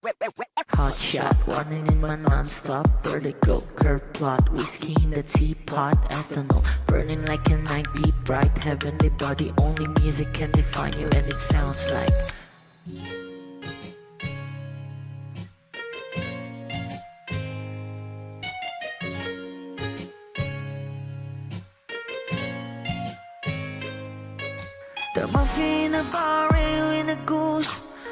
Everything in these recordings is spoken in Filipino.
Hot shot, running in my non-stop vertigo. Curve plot, whiskey in the teapot. Ethanol, burning like a night. Be bright, heavenly body. Only music can define you, and it sounds like the muffin, a bar, in a goose.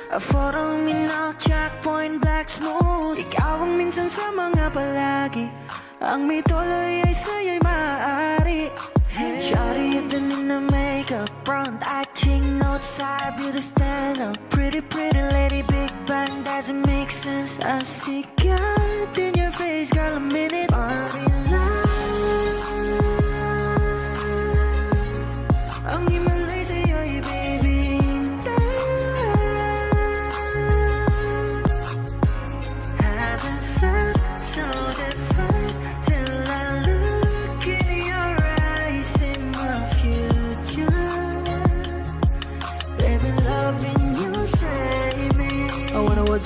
A photo minok, checkpoint, black smooth. Ikaw ang minsan sa mga palagi. Ang may tuloy ay sa'yo'y maaari. Shawty, hidden in the makeup, front eye, cheek, note side, beauty stand up. Pretty, pretty lady, big bang, doesn't make sense. I see God in your face, girl, a minute. Party life. Ang himalay sa'yo'y baby.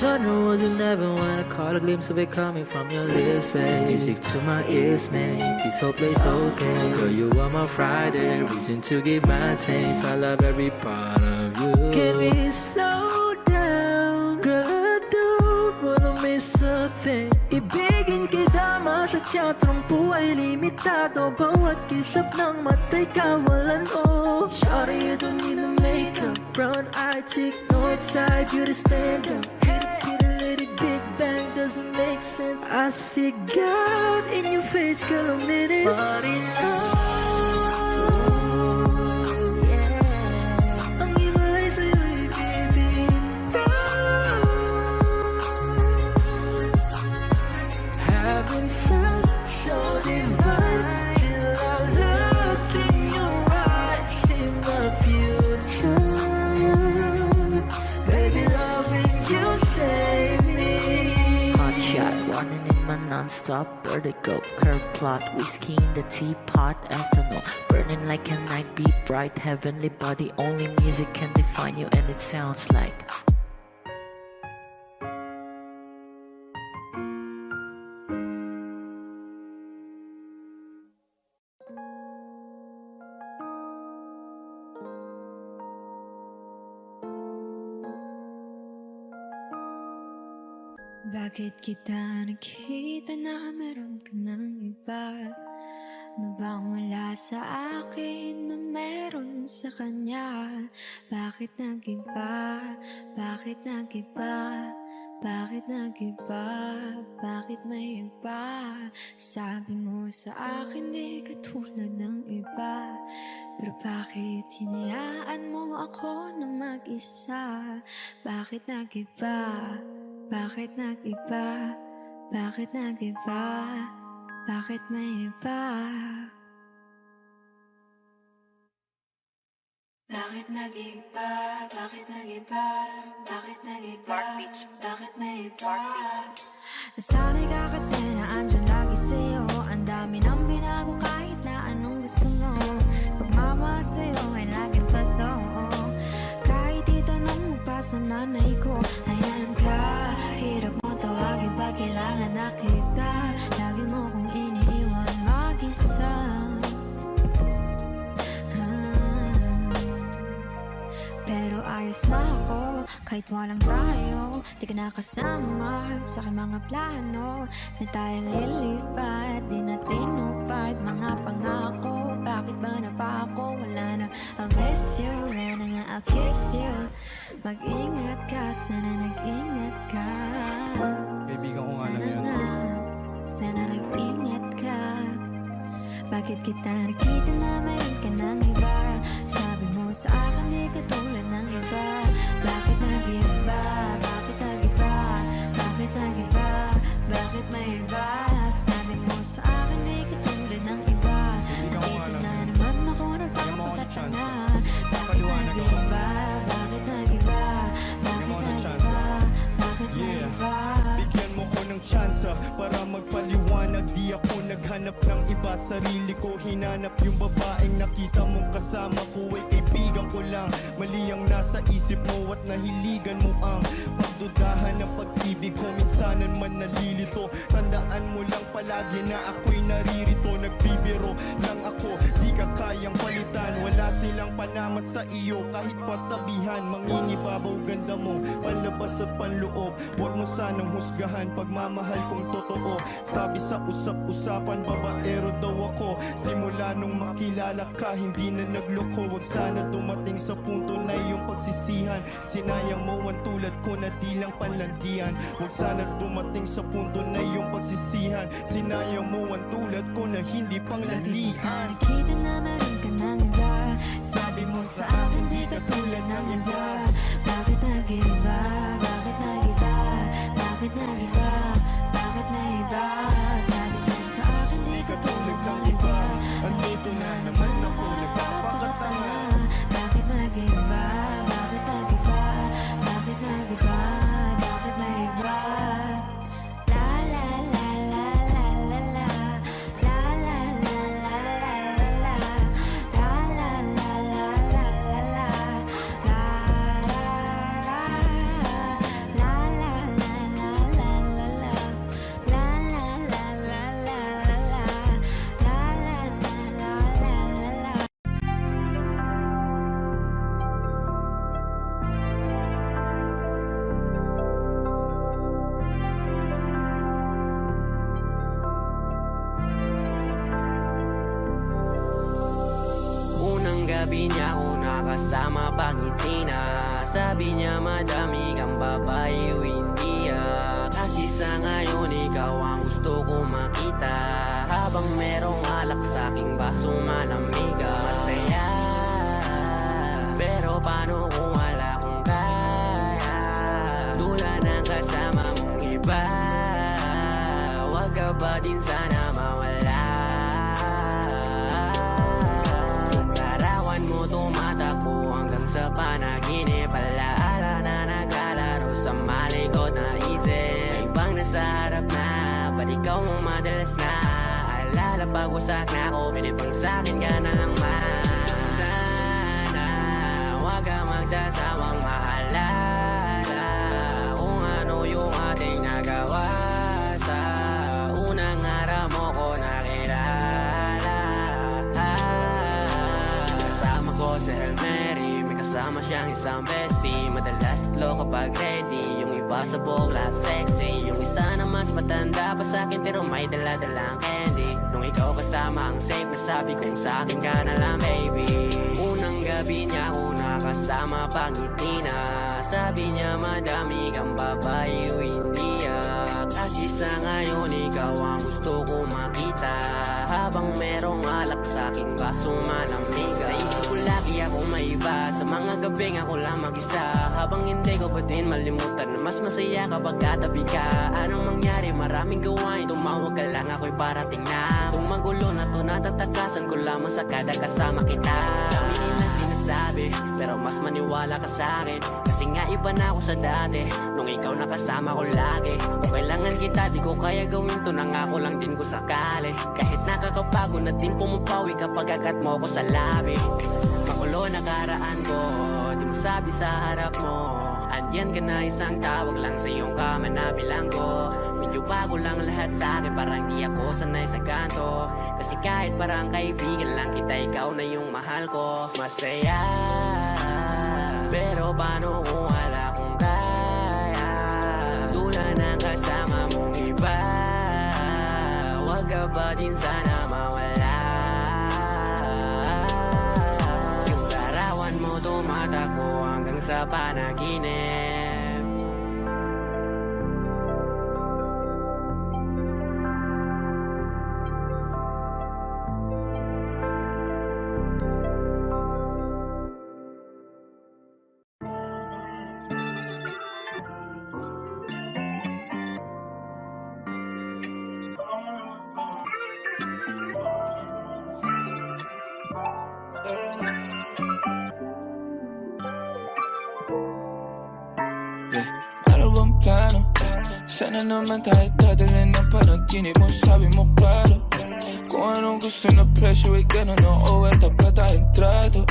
Genre wasn't never when I caught a glimpse of it coming from your lips, babe. Music to my ears, man. This whole place okay. Girl, you are my Friday, reason to give my taste. I love every part of you. Can we slow down, girl? I don't wanna miss a thing. Ibigin kita sa teatrong buhay limitado. Bawat kisap ng mata'y kawalan, oh. Shawty, you don't need no makeup. Brown eye, cheek, north side, beauty stand up. Big bang doesn't make sense. I see God in your face, girl, a minute. But in love, yeah. Ang himalay sa'yo'y baby. Haven't felt so divine till I look in your eyes, in my future. Baby, loving you save me. Hot shot, running in my non-stop vertigo. Curve plot, whiskey in the teapot. Ethanol, burning like a night. Be bright, heavenly body. Only music can define you, and it sounds like bakit kita nakita na meron ka ng iba? Ano bang wala sa akin na meron sa kanya? Bakit nag-iba? Bakit nag-iba? Bakit nag-iba? Bakit may iba? Sabi mo sa akin di ka tulad ng iba. Pero bakit hinayaan mo ako na mag-isa? Bakit nag-iba? Bakit nag-iba? Bakit nag-iba? Bakit may iba? Bakit nag-iba? Bakit nag-iba? Bakit nag-iba? Bakit may iba? Nasanay ka kasi na andyan lagi sa'yo. Ang dami nang binago kahit na anong gusto mo. Pagmamahal sa'yo ay laging totoo. Kahit itanong mo pa sa nanay ko, ayan ka. Hirap mo tawagin pag kailangan na kita. Lagi mo kong iniiwan mag-isa. Pero ayos na ako kahit walang tayo. Di ka nakasama sa aking mga plano. Na tayo lilipat, di natin upad mga pangako. Bakit ba na pa ako? Wala na, I'll miss you. Wala na nga, I'll kiss you. Mag-ingat ka, sana nag-ingat ka. Kaibigan ko nga lang yan. Sana nag-ingat ka. Bakit kita nakita na mayroon ka ng iba? Sabi mo sa akin di ka tulad ng iba. Bakit nag-iba? Bakit nag-iba? Bakit nag-iba? Bakit may iba? Sabi mo sa akin di ka tulad ng iba. Nandito na naman ako nagpapakatanga. Bakit nag-iba? Bakit nag-iba? Bakit nag-iba? Bakit may iba? Bigyan mo ko ng tsansa para magpaliwanag. Di ako naghanap ng iba. Sarili ko hinanap. Yung babaeng nakita mong kasama ko ay kaibigan ko lang. Mali ang nasa isip mo at nahiligan mo ang pagdudahan ng pag-ibig kasalanan man nalilito. Tandaan mo lang palagi na ako'y naririto. Nagbibiro lang ako, di ka kayang palitan. Wala silang panama sa iyo kahit patabihan. Mangingibabaw ganda mo, palabas at panloob. Huwag mo sanang husgahan pagmamahal kong totoo. Sabi sa usap-usapan, babaero daw ako. Simula nung makilala ka, hindi na nagloko. Huwag sana dumating sa punto na iyong pagsisihan. Sinayang mo ang tulad ko na di lang panlandian. Huwag sana dumating sa punto na iyong pagsisihan. Sinayang mo ang tulad ko na hindi panglandian. Nakita na meron ka ng iba. Sabi mo sa akin di ka tulad ng iba. Bakit nag-iba? Bakit nag-iba? Bakit nag-iba? Bakit nag-iba? Sabi mo sa akin di ka tulad ng iba. Andito na naman ako, nagpapakatanga. Bakit nag-iba? Bakit nag-iba? Bakit nag-iba? Bakit nag-iba? La la la la la la la. La la la la la la la. La la la la la la la. La la la. La la la la la la la. La la la la la la la. La la la la la la la. Unang gabi niya ako nakasama pangiti na. Sabi niya madami kang babae o hindi Kasi sa ngayon ikaw ang gusto ko makita. Habang merong alak sa aking basong malamig masaya. Pero paano kung wala kong kaya? Tulad ng kasama mong iba. Wag ka ba din sana mawala? Larawan mo tumatakbo hanggang sa panaginip. Alaala na naglalaro sa malikot na isip. Ibang nasa harap na, ba't ikaw mong madalas na? Alala pag wasak na ako, binibang sa'kin ka na lang man. Sana wag ka magsasawang maalala kung ano yung ating nagawa. Sa unang araw mo ko nakilala. Kasama ko si El Mary, may kasama siyang isang bestie. Madalas tatlo kapag ready, yung iba sa bogla sexy. Yung isa na mas matanda pa sa'kin pero may dala-dalang candy. Nung ikaw kasama ang safe na sabi kong sa'kin ka na lang baby. Unang gabi niya ako nakasama pangiti na. Sabi niya madami kang babae o hindi Kasi sa ngayon ikaw ang gusto ko makita. Habang merong alak sa'king basong malamig Sa isip ko lagi ako may iba. Sa mga gabing ako lang mag-isa. Habang hindi ko pa din malimutan na mas masaya kapag katabi ka. Anong mangyari? Maraming gawain. Tumawag ka lang ako'y parating na. Kung magulo na to natatakasan ko lamang sa kada kasama kita. Dami nilang sinasabi pero mas maniwala ka sa'kin. Kasi nga iba na ako sa dati nung ikaw nakasama ko lagi. Kung kailangan kita di ko kaya gawin to. Nangako lang din ko sakali. Kahit nakakapagod na din pumapawi kapag agat mo ko sa labi. Makulo na karaan ko, di mo sabi sa harap mo. Andyan ka na isang tawag lang sa iyong kama na bilanggo. Medyo bago lang lahat sa akin, parang di ako sanay sa kanto. Kasi kahit parang kaibigan lang kita, ikaw na yung mahal ko. Masaya, pero paano kung wala kong kaya? Tulad ng kasama mong iba. Wag ka ba din sana mawala? Yung larawan mo tumatakbo hanggang sa panaginip. Ano bang plano? Sana naman tayo dadalhin ng panaginip mo. Sabi mo klaro kung anong gusto na presyo ay gano'n. Oo, at tapat tayong trato.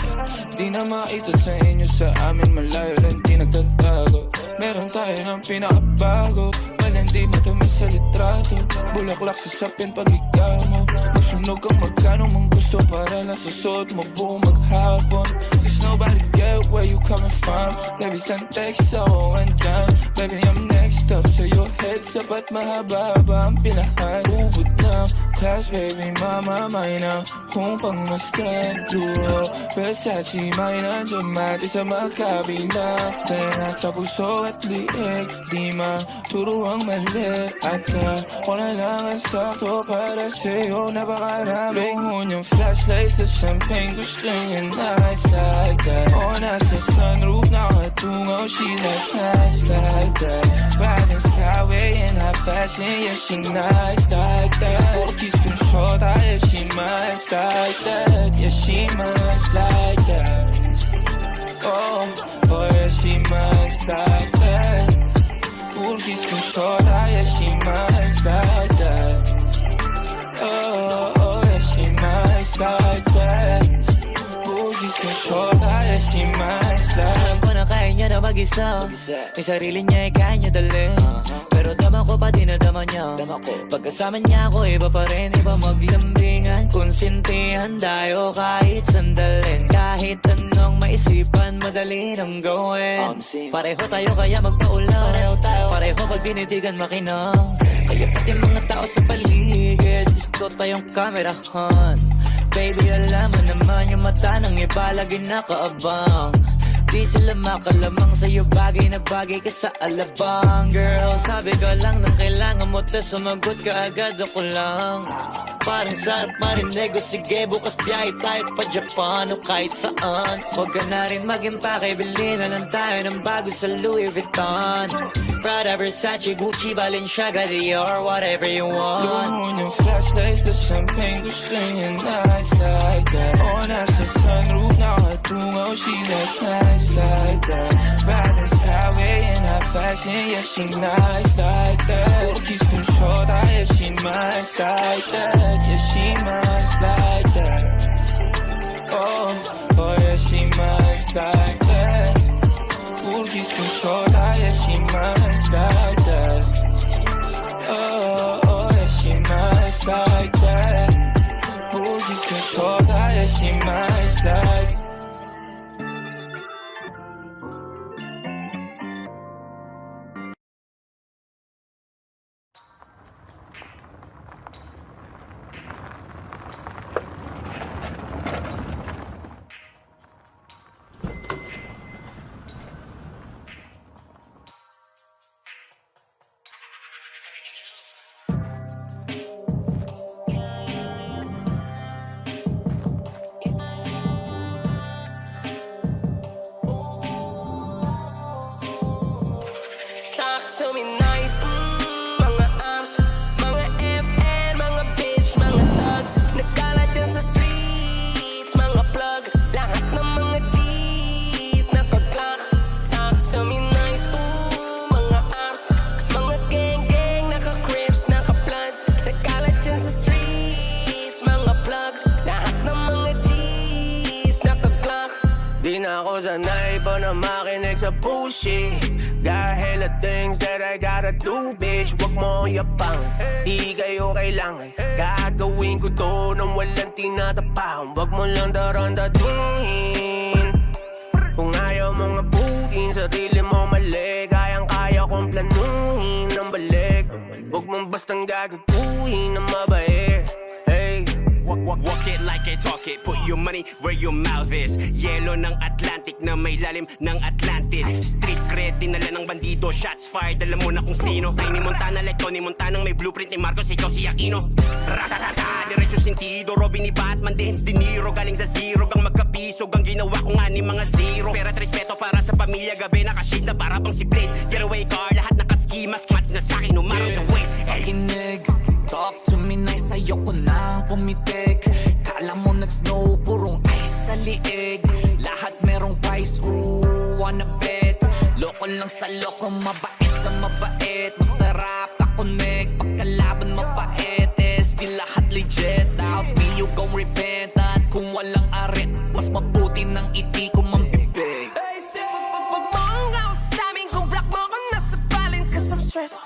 Di na makita sa inyo, sa amin malayo lang di nagtatago. Meron tayo ng pinakabago. Walang di matamis sa litrato. Bulaklak sa sapin pag ikaw mo. Masunog ang magkano mong gusto para lang sa suot mo buong maghapon. Cause nobody get where you coming from. Baby, send text so andyan. Baby, I'm next up so your heads up at mahaba-haba ang pinahan. Ubod ng class, baby, mama, mine na. Kung pangmastan, duro Versace, mine na dumati sa makabila. Pera sa puso at liig, di maturo ang mali. At ako na lang ang sakto para sa'yo. Napakaraming yung flashlight sa champagne. Gusto niya nice like that. O nasa sunroof, nakatungaw. She like nice like that. Riding skyway in high fashion. Yeah, she nice like that. Porkies control, yeah, she nice like that. Yeah, she nice like that. Oh, yeah, she nice like that. Porkies control, yeah, she nice like that. Oh, yeah, she nice like that. Porkies control, yeah, she nice like that. Alam ko na kaya niya na mag-isa. May sarili niya kaya niya dalhin. Pero dama ko pa dinadama niya. Pagkasama niya ako iba pa rin. Iba maglambingan, konsintihan tayo kahit sandalin. Kahit anong maisipan, madali nang gawin. Pareho tayo kaya magpaulan. Pareho pag dinitigan makinang. Kaya pati mga tao sa paligid gusto tayong kamerahan. Baby, alam mo naman yung mata ng iba lagi nakaabang. Di sila makalamang sa'yo, bagay na bagay ka sa alabang. Girl, sabi ko lang nang kailangan mo ta, sumagot ka agad, ako lang. Parang sarap marinig, o sige bukas biyahe tayo pa Japan o kahit saan. Huwag ka na rin mag-impake, bili na lang tayo ng bago sa Louis Vuitton. Prada, Versace, Gucci, Balenciaga, Dior, whatever you want. Luhon yung flashlight sa champagne, gusto niya nice like that. O nasa sunroof, nakatungaw, she like nice like that. Riding skyway in high fashion, yeah, she nice like that. Porkies control, yeah, she nice like that. Yeah, she nice like that. Oh, yeah, she nice like that. Porkies control, yeah, she nice like that. Oh, yeah, she nice like that. Porkies control, yeah, she nice like that. Talk to me nice, mga amps, mga FN, mga bitch, mga thugs. Nagkalat yan sa streets, mga plug. Lahat ng mga G's na pag-clock. Talk to me nice, mga amps, mga gang-gang, naka-crips, naka-bloods. Nagkalat yan sa streets, mga plug. Lahat ng mga G's na pag-clock. Di na ako sanay pa na makinig sa bullshit. Got hella things that I gotta do, bitch. Wag mo yapang, di kayo kailangan. Gagawin ko to nang walang tinatapang. Wag mo lang darandatuhin. Kung ayaw mong abutin, sarili mo mali. Kayang-kaya kong planuhin ng balik. Wag mong bastang gagaguhin ng mabait. Hey, walk it like I talk it. Put your money where your mouth is. Yelo ng Atlantic na may lalim ng Atlantis. Street cred, dinala ng bandido. Shots fired, alam mo na kung sino. Tiny Montana like Tony Montana, may blueprint ni Marcos, ikaw si Aquino. Ratatata, diretso sentido. Robin ni Batman din, De Niro. Galing sa zero, gang magkapisog. Ang ginawa ko nga ni mga zero. Pera at respeto para sa pamilya. Gabi nakashades na para pang si Blade. Getaway car, lahat nakaski mask. Mat na sa'kin, umaraw sa weight. Pakinig, talk to me nice, ayoko nang pumitik. Kala mo nag-snow, purong ice sa liig. Lahat merong price, wanna bet. Loko lang sa loko, mabait sa mabait. Masarap ka-connect, pagkalaban mapait. SB lahat legit, out me you gon' repent. At kung walang arit, mas mabuti ng iti ko mambibig. Pag mo ang raw sa amin, kung black mo kang nasa balin, 'cause I'm stressed.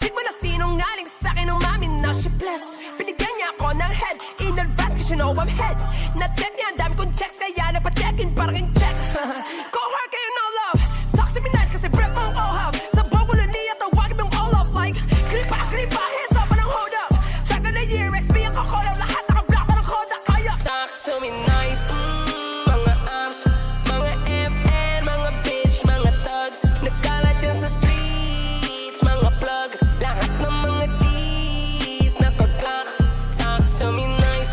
Chick mo na sinungaling sa'kin umamin na she blessed. Binigyan niya ako ng head in advance cause you know I'm head. Na-check niya ang dami kong checks kaya nagpa-check-in parang yung checks. Call her kayo no love. Talk to me nice kasi breath mong ohab. Sa bawal niya tawagin mong all off like kripa, hands up anong hold up. Tagal na year, XP ang kakolab. Lahat naka-block parang Kodak kaya. Talk to me nice, mga abs, mga FN, mga bitch, mga thugs. Nagkalat yan sa streets, mga plug. Lahat ng mga G's na pag-clock. Talk to me nice,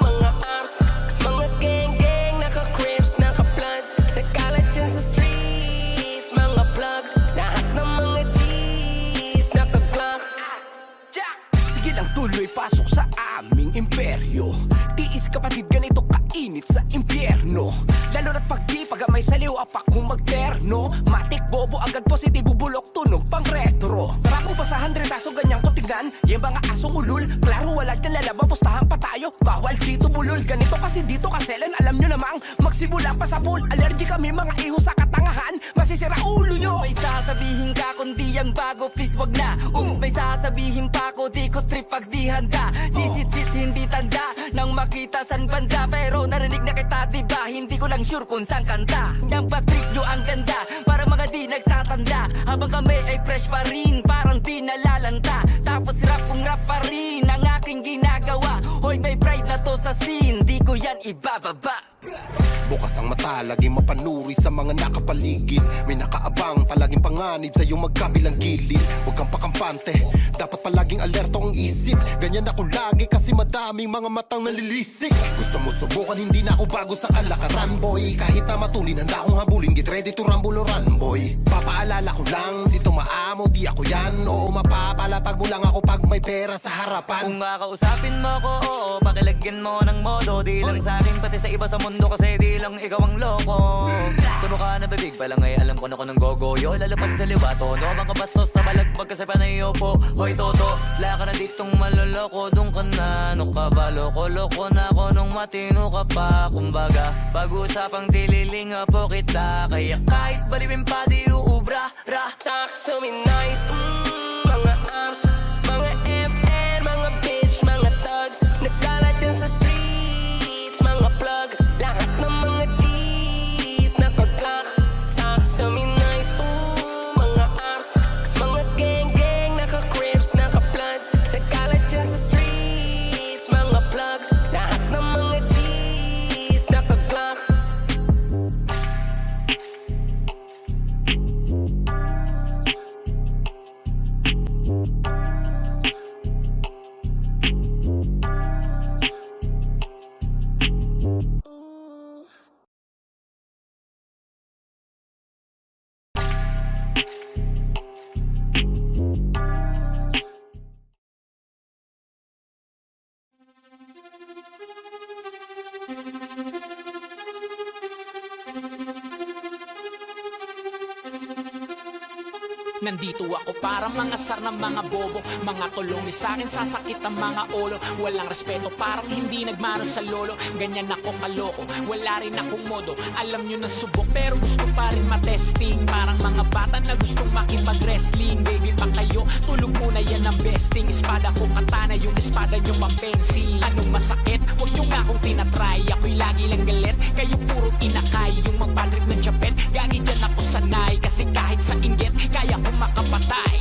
mga abs, mga gang, naka-crips, naka-bloods. Nagkalat yan sa streets, mga plug. Lahat ng mga G's na pag-clock. Sige lang tuloy, pasok sa aming imperyo. Tiis kapatid, ganito kainit sa impyerno. Lalo na't pag may saliw apak kung magterno. Matik bobo, agad positibo, bulok, tunog, pang retro. Tara ko pa sa 100 aso, ganyang ko tingnan. Yung mga asong ulul, klaro wala dyan lalabang, pustahan pa tayo. Bawal dito bulol, ganito kasi dito kaselan. Alam nyo namang, magsimula pa sa pool. Allergy kami mga iho sa katangahan. Masisira ulo nyo. May sasabihin ka kundi ang bago, please wag na. Oops, may sasabihin pa ko, di ko trip pag di handa. Sisit hindi tanda, nang makita san banda. Pero narinig na kita diba, hindi ko lang sure kung saan kanta. Yang patrip nyo ang ganda, para mga di nagtatanda. Habang kami ay fresh pa rin, parang di nalalanta. Tapos rap kung rap pa rin, ang aking ginagawa. Hoy may pride na to sa scene, di ko yan ibababa. Bukas ang mata, laging mapanuri sa mga nakapaligid. May nakaabang, palaging panganid sa iyong magkabilang gilid. Huwag kang pakampante, dapat palaging alerto ang isip. Ganyan ako lagi kasi madaming mga matang nalilisik. Gusto mo subukan, hindi na ako bago sa kalakaran, boy. Kahit na matulin, handa akong habulin, get ready to rumble or run, boy. Papaalala ko lang, dito maamo, di ako yan. Oo, mapapalatag mo lang ako pag may pera sa harapan. Kung kakausapin mo ko, oo, pakilagyan mo ng modo. Di lang sa akin, pati sa iba sa mundo, kasi di lang ikaw ang loko. Tuno ka na bibig pa lang ay alam ko na ko ng gogoyo. Lalapad sa liwato, no mga bastos na balagbag kasi panayo po. Hoy toto, wala ka na ditong maloloko. Doon ka na, ano ka ba, loko-loko na ako nung matino ka pa. Kumbaga, pag-usapang tililinga po kita. Kaya kahit balibin pa di uubra, ra. Talk to me nice, mga abs, mga FN, mga bitch, mga thugs. Nagkalat yan sa streets, mga plug. Lahat ng mga G's na pag-clock. Talk to me nice, mga abs, mga gang, naka-crips, naka-bloods. Nagkalat yan sa streets, mga plug. Lahat ng mga G's na pag-clock. Nandito ako para mga sar ng mga bobo. Mga tulong ni sa'kin sasakit ang mga ulo. Walang respeto parang hindi nagmano sa lolo. Ganyan ako kaloko, wala rin akong modo. Alam nyo na subok pero gusto pa rin matesting. Parang mga bata na gustong makipag-wrestling. Baby pa kayo, tulog muna yan ang besting. Espada ko katana, yung espada nyo mampensi. Anong masakit? Huwag nyo nga akong tinatry. Ako'y lagi lang galit, kayo puro inakay. Yung magpadrip ng chapet, gagi dyan ako sanay. Kasi kahit sa inggit, kaya ko makapatay.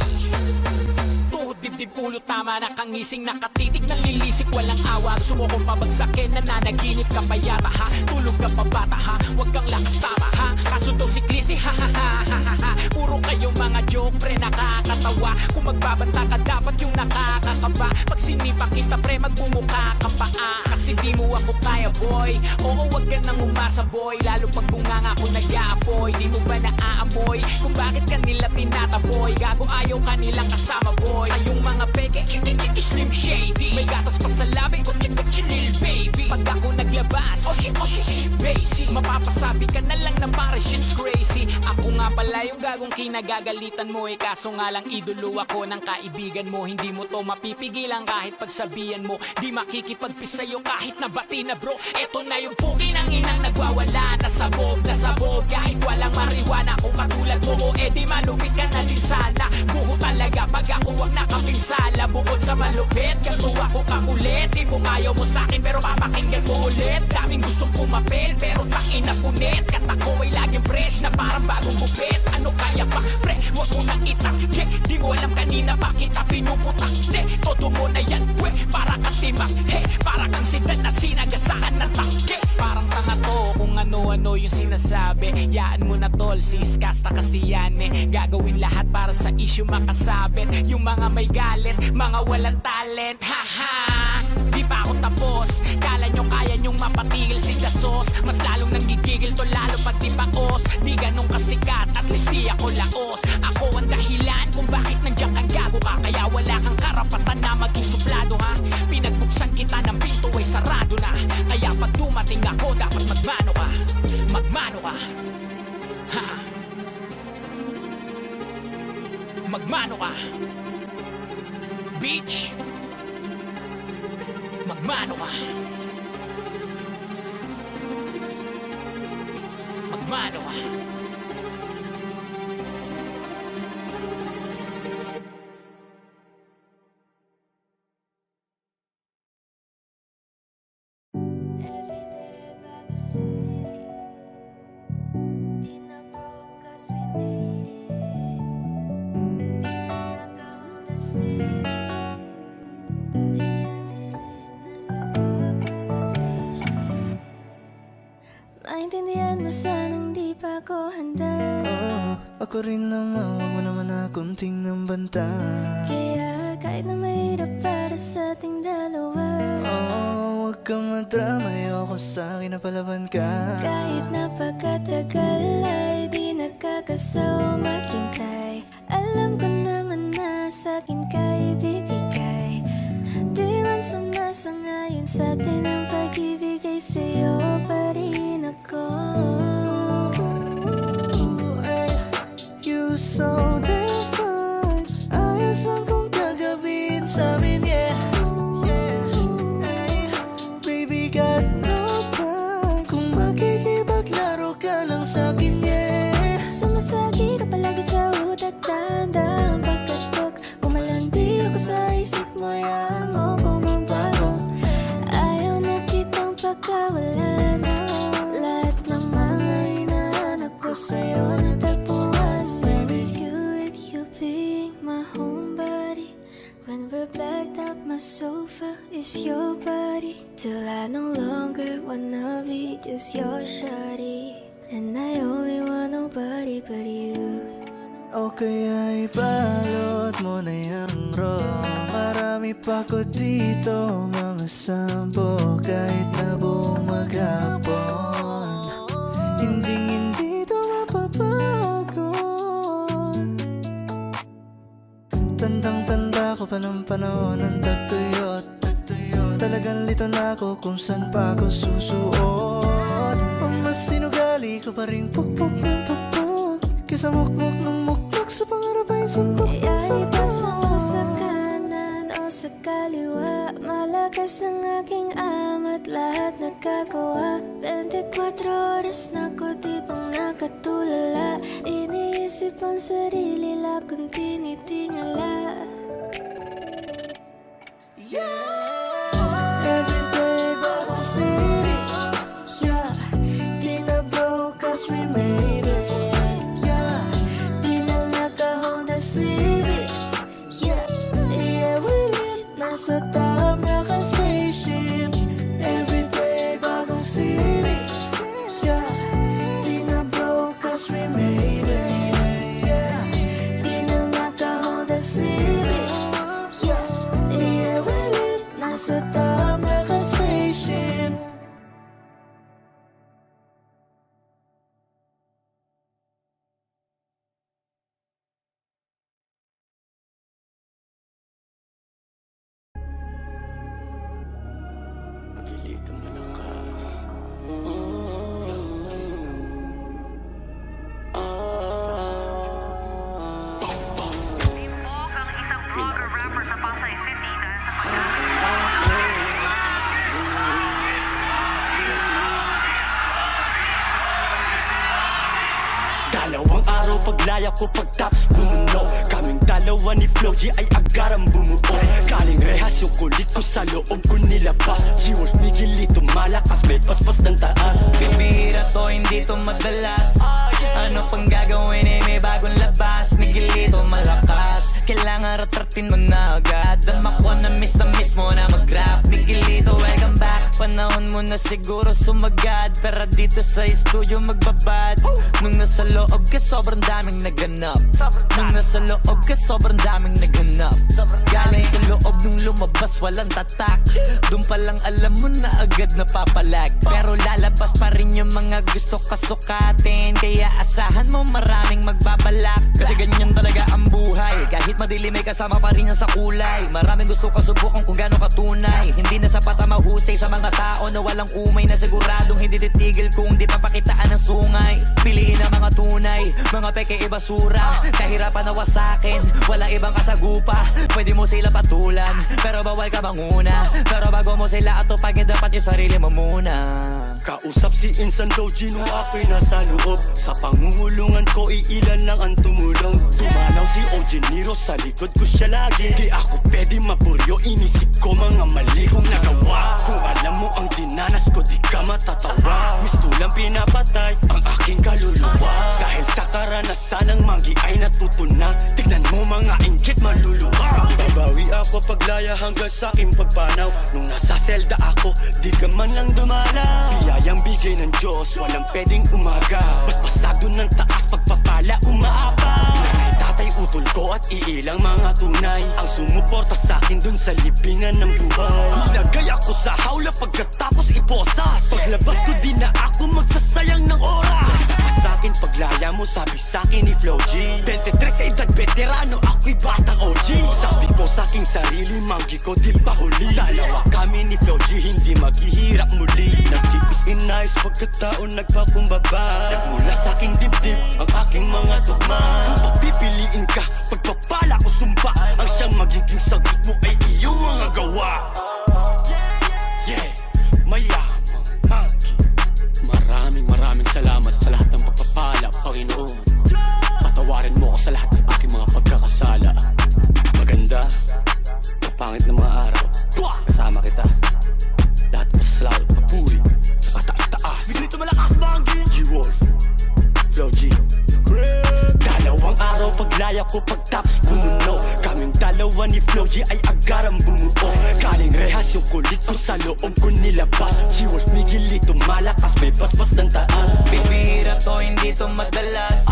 Tuhod, dibdib, ulo, tama na kangising. Nakatitig, nalilisik, walang awa. Gusto mo kong pabagsakin, nananaginip ka pa yata ha. Tulog ka pa bata ha, huwag kang lakas tama ha. Kaso to si Clissy ha ha ha ha ha ha. Puro kayo mga joke pre, nakakatawa. Kung magbabanta ka dapat yung nakakakaba. Pag sinipa kita pre, magmumukha ka pa kasi di mo ako kaya boy. Oo, wag ka nang umasa boy. Lalo pag bunganga ako nag-aapoy. Di mo ba naaamoy kung bakit kanila tinataboy? Gago ayaw kanilang kasama boy. Kayong mga mga peke, Slim Shady. May gatas pa sa labi, Lil Baby. Pag ako naglabas, oh shit, basic. Mapapasabi ka na lang na para shit's crazy. Ako nga pala yung gagong kinagagalitan mo, kaso nga lang idolo ako ng kaibigan mo. Hindi mo to mapipigilan kahit pagsabihan mo. Di makikipagpis sa'yo kahit nabati na bro. Eto na yung puki ng inang nagwawala. Nasabog, kahit walang mariwana. Kung katulad mo, di malupit ka na din sana. Buho talaga pag ako ang nakapinsala. Bukod sa malupit, ganto ako kakulit. Di mo ayaw mo sa'kin pero papakinggan mo ulit. Daming gustong pumapel pero takin na punit. Kata ko ay laging fresh na parang bagong bupet. Ano kaya pa, pre, wag mo nang itangke. Di mo alam kanina pa kita pinuputak. Todo mo na yan, we, para kang timak. Para kang sidan na sinagasaan ng tangke. Parang tanga to kung ano-ano yung sinasabi. Yaan mo na tol, siskasta kasi yan Gagawin lahat para sa issue makasabit. Yung mga may galit, mga walang talent. Haha, di pa ako tapos. Kala nyo kaya nyong mapatigil si Dasos. Mas lalong nanggigigil to lalo pag di baos. Di ganun kasikat, at least di ako laos. Ako ang dahilan kung bakit nandiyan kang gago ka. Kaya wala kang karapatan na maging suplado ha. Pinagbuksan kita ng pinto ay sarado na. Kaya pag dumating ako dapat magmano ka. Magmano ka. Haha, magmano ka. Bitch, magmano ka. Magmano ka. Everyday bago city. Di na broke 'cause we made it. Di na nag-hold the city. Nasa baba ng spaceship. Maintindihan mo sanang di pa ako handa. Ako rin naman, wag mo naman akong tingnan banta. Kaya kahit na mahirap para sa ating dalawa, Huwag kang madrama, ayoko sa'kin na palaban ka. kahit napakatagal ay di nakakasawa maghintay. Alam ko naman na sa'kin ka ibibigay. Di man sumasangayon sa'tin ang pag-ibig ay sa'yo pa rin ako. You so damn fine. Ayos lang kung gagawin sa'min, yeah. Baby, got no time. Kung makikipaglaro ka lang sa'kin, yeah. Sumasagi ka palagi sa utak, tanda ang pagkatok. Kumalandi ako sa isip mo, yaman mo kung magbago. Ayaw na kitang pagkawala na. Lahat ng mga hinahanap ko sa'yo natagpuan. When it's good with you being my homebody. When we're blacked out, my sofa is your body. Till I no longer wanna be just your shawty. And I only want nobody but you. O kaya ibalot mo na yung rom. Marami pa ko dito, mga sampo. Kahit na buong maghapon, hindi to mapapago. Tandang-tanda ko pa ng panahon ng tagtuyot. Talagang lito na ako kung saan pa ako susuot. Ang mas sinugali ko pa rin pukpok ng pukpok. Kesa mukmok ng mukmok sa pangarap ay suntok ng Kaya suntok. ipasa mo sa kanan o sa kaliwa. Malakas ang aking amat, lahat nagkagawa. 24 oras na ko ditong nakatulala. Iniisip ang sarili, lakong tinitingala. Everyday bago city, yeah. Di na broke 'cause we made it, yeah. Di na naka-hold the city, yeah. Yeah, we live nasa top naka spaceship. Everyday bago city, yeah. Di na broke 'cause we made it, yeah. Di na naka-hold the city, yeah. Yeah, we live nasa top naka spaceship. gilid ang malakas. Dalawang araw paglaya ko pagtapos bumuno. Kaming dalawa ni Flo G ay agarang bumuo. Galing rehas yung kulit ko sa loob ko nilabas. G-Wolf migilito malakas, may paspas ng taas. Bibira to, hindi to madalas. Ano pang gagawin eh, may bagong labas. Migilito malakas, kailangan ratratin mo na agad. Dama ko na miss mo na mag-rap. Migilito, welcome back. Panahon mo na siguro sumagad, pero dito sa studio magbabad. Nung nasa loob ka sobrang daming naganap. Nung nasa loob ka sobrang daming naganap. Galing sa loob nung lumabas walang tatak. Doon pa lang alam mo na agad na papalag. Pero lalabas pa rin yung mga gusto kasukatin. Kaya asahan mo maraming magbabalak. Kasi ganyan talaga ang buhay. Kahit madilim may kasama pa rin yan sa kulay. Maraming gusto kasubukan kung gaano katunay. Hindi na sapat ang mahusay sa mga tao na walang umay. Na siguradong hindi titigil kung di papakitaan ng sungay. Piliin ang mga tunay, mga peke ibasura. Kahirapan nawa sa'kin, wala ibang kasagupa. Pwede mo sila patulan, pero bawal ka manguna. Pero bago mo sila atupagin, dapat yung sarili mo muna. Kausap si Insan Doji nung ako'y nasa loob. Sa pangungulungan ko, iilan lang ang tumulong. Tumalaw si OG Nero, sa likod ko siya lagi. Di ako pwede mapuryo, inisip ko mga mali kong nagawa. Kung alam mo ang dinanas ko, di ka matatawa. Mistulang pinapatay ang aking kaluluwa. Dahil sa karanasan ng manggi ay natutunan. Tignan mo mga inggit maluluwa. Babawi ako paglaya hanggang sa aking pagpanaw. Nung nasa selda ako, di ka man lang dumalaw. Biyayang bigay ng Diyos, walang pwedeng umaga. Basbasado ng taas, pagpapala umaapa. Nanay, tatay, utol ko at iilang mga tunay ang sumuporta sa akin dun sa libingan ng buhay. Ilagay ako sa hawla pagkatapos iposas. Paglabas ko di na ako magsasayang ng oras. Sa akin paglaya mo, sabi sa akin ni Flo G. 23 sa edad veterano, ako'y batang OG. Sabi ko sa aking sarili, manggi ko di pa huli. Dalawa kami ni Flo G, hindi maghihirap muli. Nagtipis inayos pagkataon nagpakumbaba. Nagmula sa aking dibdib ang aking mga tugma. Kung pagpipiliin ka, pagpapala o sumpa, ang siyang magiging sagot mo ay iyong mga gawa. Yeah, mayamang manggi. Maraming salamat sa lahat ng pagpapala, Panginoon. Patawarin mo ako sa lahat ng aking mga pagkakasala. Maganda, mapangit na mga araw, kasama kita. Lahat mo sa lalo, papuri, sa kataas-taas. Biglito malakas, Manggi! G-Wolf, Flo G. Dalawang araw paglaya ko pagtapos bumuno. Kaming dalawa ni Flo G ay agarang bumuo. Galing rehas yung kulit ko sa loob ko nilabas. G-Wolf migilito malakas, may paspas ng taas. Bibira to, hindi to madalas.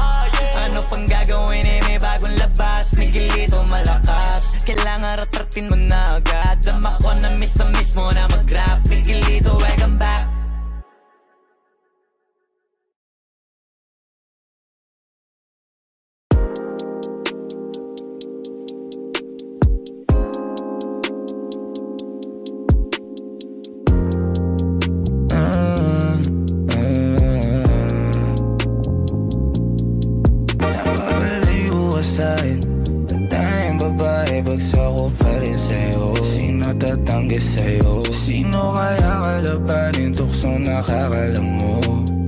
Ano pang gagawin eh, may bagong labas. Migilito malakas, kailangan ratratin mo na agad. Dama ko na miss mo na mag-rap. Migilito, welcome back. Sa'yo. Sino kaya kalabanin, tukso nakakalam mo.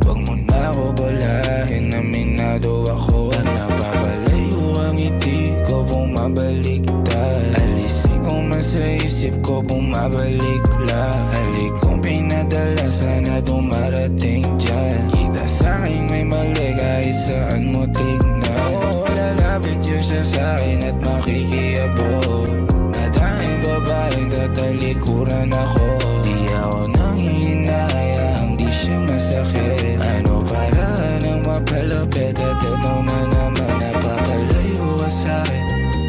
Wag mo na ako balahin, aminado ako. At napapalayo ang ngiti ko, bumabaliktad. Alisin ko man sa isip ko, bumabalik lang. Halik kong pinadala, sana dumarating dyan. Kita sa'kin may mali, kahit saan mo tignan. Lalapit yun siya sa'kin at makikiyabot. Madaming babaeng tatalikuran ako. Di ako nanghihinayang, di siya masakit. Ano para nang mapalapit at ito na naman napapalayo ka sa'kin.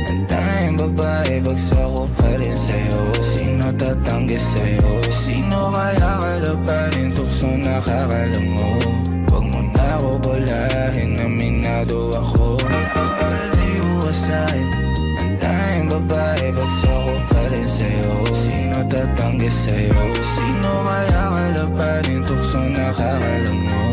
Ang tanging babae, bagsak ko pa rin sa'yo. Sino tatanggi sa'yo? Sino kaya kalabanin, tukso nakakalango. Wag mo na ako balahin, aminado ako. Napapalayo ka sa'kin. Ang tanging babae, bagsak ko pa rin sa'yo. Sino tatanggi tatanggi sa'yo? Sino kaya kalabanin, tukso nakakalam mo?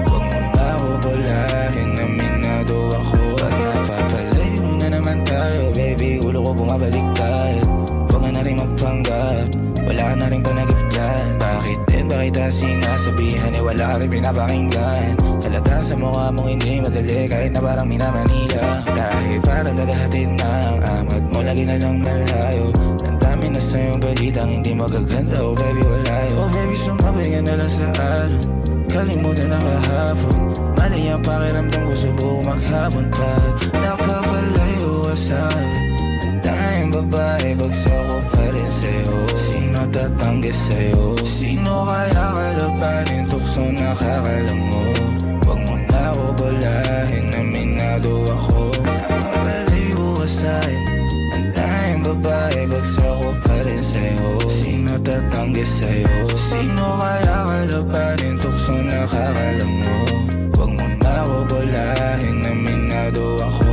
Huwag mo na ako bulahin, aminado ako. Pag napapalayo na naman tayo, baby, ulo ko bumabaliktad. Huwag ka na rin magpanggap, wala ka na rin panagip dyan. Bakit din ba kita sinasabihan, wala ka rin pinapakinggan? Halata sa mukha mong hindi madali, kahit na parang minamanila. Dahil parang naghahatid ng amat mo, lagi na lang malayo. Ang dami na sa'yong balitang hindi magaganda, oh baby wala yun. Oh baby sumabay ka na lang sa alon, kalimutan na kahapon. Mali ang pakiramdam ko, subuko maghapon. Pag napapalayo ka sa'kin, ang tayong babae, bagsak ko pa rin sa'yo. Sino tatanggi sa'yo? Sino kaya kalabanin, tukso nakakalam mo? Huwag mo na ako bulahin, aminado ako. Napapalayo ka sa'kin, ang tayong babae, bagsak ko pa rin sa'yo. Sino tatanggi sa'yo? Sino kaya kalabanin, tukso nakakalam mo? Huwag mo na ako bulahin, aminado ako.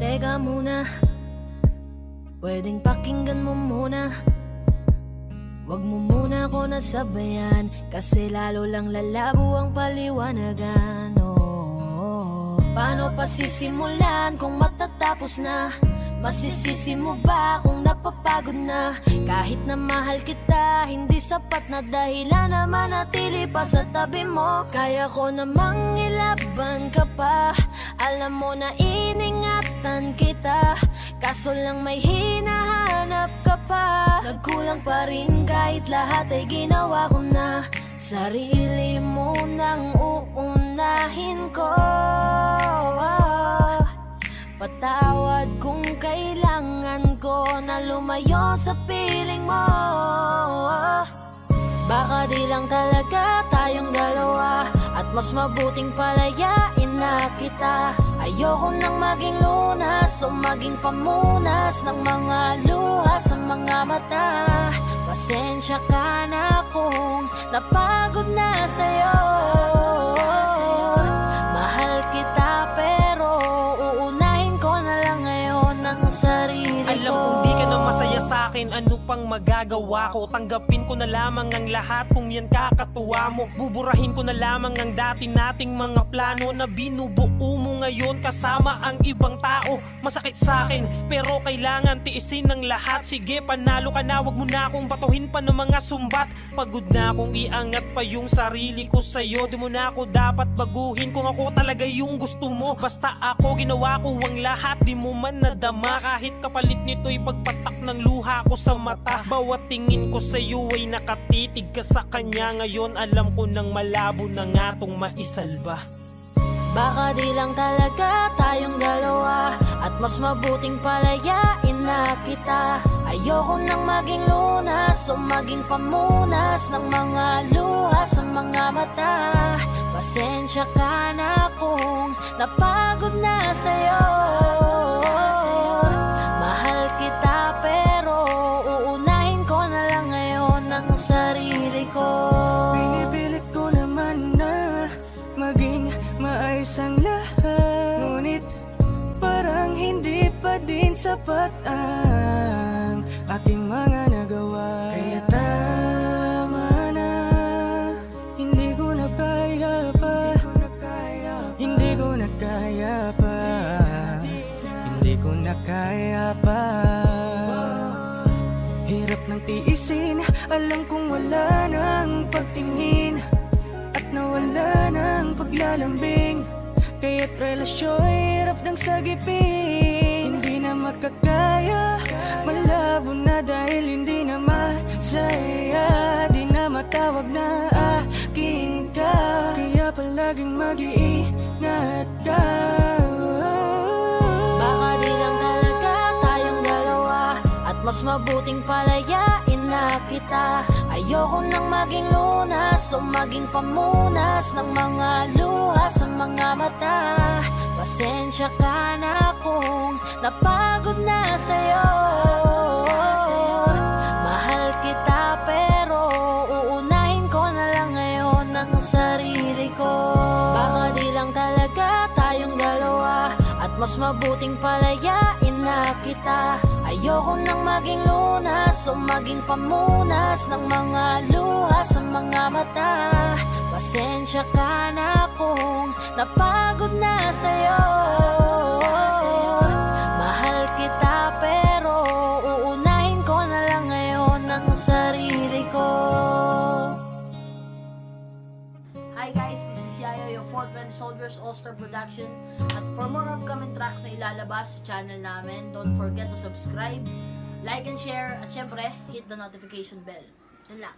Teka muna, pwedeng pakinggan mo muna. Wag mo muna ako nasabayan, kasi lalo lang lalabo ang paliwanagan. Oh, paano pa sisimulan kung matatapos na? Masisisi mo ba kung napapagod na? Kahit na mahal kita, hindi sapat na dahilan na manatili pa sa tabi mo. Kaya ko namang ilaban ka pa, alam mo na iningatan kita. Kaso lang may hinahanap ka pa. Nagkulang pa rin kahit lahat ay ginawa ko na. Sarili mo nang uunahin ko. Patawad kung kailangan ko na lumayo sa piling mo. Baka di lang talaga tayong dalawa, at mas mabuting palayain na kita. Ayoko nang maging lunas o maging pamunas ng mga luha sa mga mata. Pasensya ka na kung napagod na sa'yo. Mahal kita pero uunahin ko na lang ngayon ang sarili ko. Alam kong di ka na masaya sa'kin, ano pang magagawa ko? Tanggapin ko na lamang ang lahat kung yan kakatuwa mo. Buburahin ko na lamang ang dati nating mga plano na binubuo mo ngayon kasama ang ibang tao. Masakit sa'kin pero kailangan tiisin ng lahat. Sige, panalo ka na, wag mo na akong batuhin pa ng mga sumbat. Pagod na akong iangat pa yung sarili ko sa'yo. Di mo na ako dapat baguhin kung ako talaga yung gusto mo. Basta ako, ginawa ko ang lahat, di mo man nadama. Kahit kapalit nito'y pagpatak ng luha ko sa mata. Bawat tingin ko sa'yo ay nakatitig ka sa kanya. Ngayon alam ko nang malabo na nga tong maisalba. Baka di lang talaga tayong dalawa, at mas mabuting palayain na kita. Ayoko nang maging lunas o maging pamunas ng mga luha sa mga mata. Pasensya ka na kung napagod na sa'yo. Mahal kita pero uunahin ko na lang ngayon ang sarili ko. Pinipilit ko naman na maging maayos ang lahat, ngunit parang hindi pa din sapat ang ating mga nagawa. Kaya tama na, hindi ko na kaya pa, hindi ko na kaya pa, hindi ko na kaya pa. Hirap ng tiisin, alam kong wala nang pagtingin at nawala ng paglalambing. Kaya't relasyon hirap ng sagipin, hindi na makakaya. Malabo na dahil hindi na masaya. Di na matawag na akin ka, kaya palaging mag-iingat ka. Baka di lang talaga tayong dalawa, at mas mabuting palayain na kita. Ayoko nang maging lunas o maging pamunas ng mga luha sa mga mata. Pasensya ka na kung napagod na sa'yo. Mahal kita pero uunahin ko na lang ngayon ang sarili ko. Baka di lang talaga tayong dalawa, at mas mabuting palayain na kita. Ayoko nang maging lunas o maging pamunas ng mga luha sa mga mata. Pasensya ka na kung napagod na sa'yo. Mahal kita pero uunahin ko na lang ngayon ang sarili ko. Hi guys, this is Yayo, your Fort Bend Soldiers All-Star Production. At for more upcoming tracks na ilalabas sa channel namin, don't forget to subscribe, like and share, at syempre, hit the notification bell. Yun lang.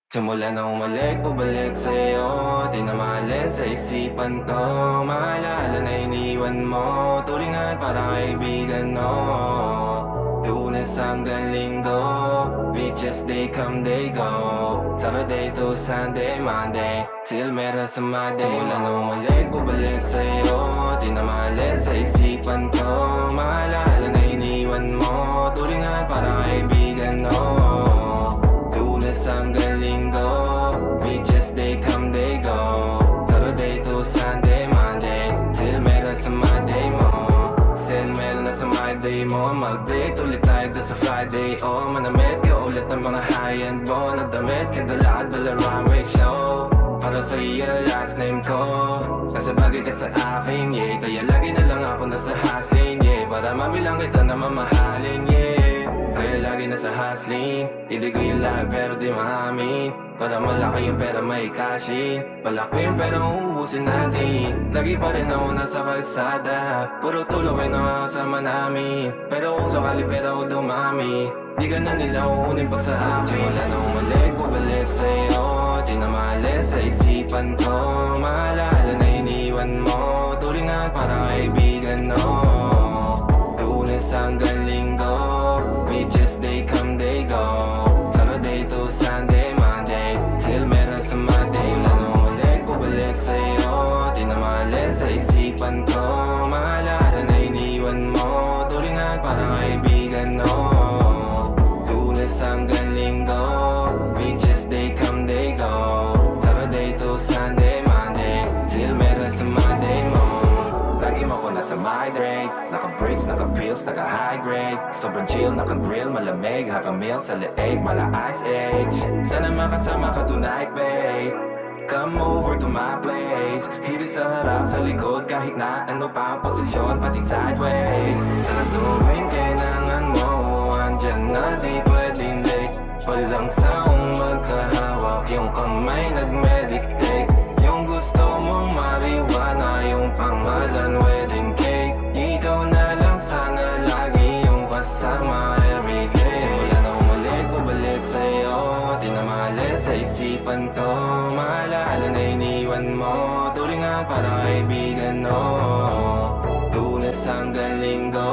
Simula na umalik, bumalik sa'yo Di na maalis sa isipan ko Maalala na iniwan mo Turingan para kaibigan mo Lunes hanggang Linggo Beaches, they come, they go Saturday to Sunday, Monday Till meron sa Monday Simula na umalik, bumalik sa'yo Di na maalis sa isipan ko Maalala na iniwan mo Turingan para kaibigan mo Lunes hanggang Linggo Beaches, they come, they go Saturday to Sunday, Monday Till meron sa Monday mo Sale meron na sa Monday mo Mag-date ulit tayo doon sa Friday Oh, manamit ka ulit ng mga high-end mo Nadamit ka dala at dala runway show Para sa iyo last name ko Kasi bagay ka sa akin, yeah Kaya lagi na lang ako nasa hustling, yeah Para mabilang kita na mamahalin, yeah Kaya lagi nasa hustling Hindi ko yung lahat pero di maamin Para malaki yung pera may cashin Palaki yung pera uubusin natin Lagi pa rin ako nasa kalsada Puro tulong ay nakakasama namin Pero kung sakali pera ko dumami Di ka na nila uunin pa sa akin Simula na umalik, bumalik sa'yo Di na maalis sa isipan ko Maalala na iniwan mo Turingan para kaibigan mo Lunes hanggang Linggo Beaches, they come, they go Saturday to Sunday, Monday Till meron sa Monday Lalo ulit, bumalik sa'yo Di na maalis sa isipan ko Maalala na iniwan mo Turingan para kaibigan mo Lunes hanggang Linggo Beaches, they come, they go Saturday to Sunday, Monday Till meron sa Monday mo Lagi mo ko nasa migrate Naka-breaks, naka-pills, naka-high grade Sobrang chill, naka-grill, malamig Have a meal sa leeg, mala ice age Sana makasama ka tonight, babe Come over to my place Hirit sa harap, sa likod Kahit na ano pa ang posisyon Pati sideways Sa tuwing kailangan mo Andyan na di pwedeng late Walang saong magkahawak Yung kamay nag-meditate Yung gusto mong mariwana Yung pangalan wedding cake Ikaw na lang sana lagi Yung kasama everyday Simula na umalik, bumalik sa'yo Di na maalis sa isipan ko Maalala na iniwan mo Turingan para kaibigan mo Lunes hanggang Linggo